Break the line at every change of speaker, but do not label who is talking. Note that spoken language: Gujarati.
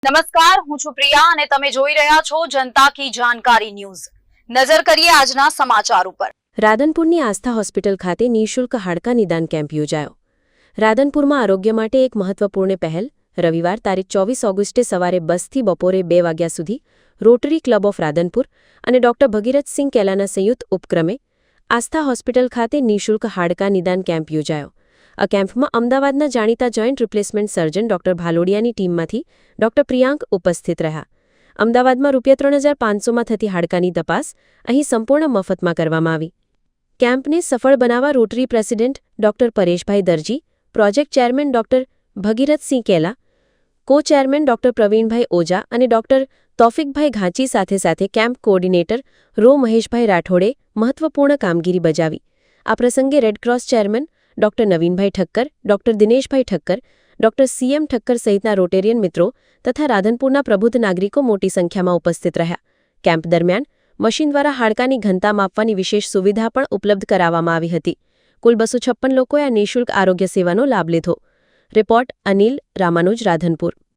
નમસ્કાર, હું છું પ્રિયા અને તમે જોઈ રહ્યા છો જનતા કી જાણકારી ન્યૂઝ। નજર કરીએ આજના સમાચાર ઉપર।
રાધનપુરની આસ્થા હોસ્પિટલ ખાતે નિઃશુલ્ક હાડકા નિદાન કેમ્પ યોજાયો। રાધનપુરમાં આરોગ્ય માટે એક મહત્વપૂર્ણ પહેલ। રવિવાર તારીખ 24 ઓગસ્ટે સવારે 10 થી બપોરે 2 વાગ્યા સુધી રોટરી ક્લબ ઓફ રાધનપુર અને ડોક્ટર ભગીરથસિંહ કેલાના સંયુક્ત ઉપક્રમે આસ્થા હોસ્પિટલ ખાતે નિઃશુલ્ક હાડકા નિદાન કેમ્પ યોજાયો। આ કેમ્પમાં અમદાવાદના જાણીતા જોઇન્ટ રિપ્લેસમેન્ટ સર્જન ડોક્ટર ભાલોડિયાની ટીમમાંથી ડોક્ટર પ્રિયાંક ઉપસ્થિત રહ્યા। અમદાવાદમાં ₹3500માં થતી હાડકાની તપાસ અહીં સંપૂર્ણ મફતમાં કરવામાં આવી। કેમ્પને સફળ બનાવવા રોટરી પ્રેસિડેન્ટ ડોક્ટર પરેશભાઈ દરજી, પ્રોજેક્ટ ચેરમેન ડોક્ટર ભગીરથસિંહ કેલા, કો ચેરમેન ડોક્ટર પ્રવીણભાઈ ઓજા અને ડોક્ટર તૌફિકભાઈ ઘાંચી સાથે કેમ્પ કોઓર્ડિનેટર રો મહેશભાઈ રાઠોડે મહત્વપૂર્ણ કામગીરી બજાવી। આ પ્રસંગે Red Cross chairman doctor Navinbhai Thakkar, doctor Dineshbhai Thakkar, doctor CM Thakkar સહિતના રોટેરિયન મિત્રો તથા રાધનપુરના પ્રબુદ્ધ નાગરિકો મોટી સંખ્યામાં ઉપસ્થિત રહ્યા। કેમ્પ દરમિયાન મશીન દ્વારા હાડકાની ઘનતા માપવાની વિશેષ સુવિધા પણ ઉપલબ્ધ કરાવવામાં આવી હતી। કુલ 256 લોકોએ આ નિઃશુલ્ક આરોગ્ય સેવાનો લાભ લીધો। રિપોર્ટ અનિલ રામાનુજ, રાધનપુર।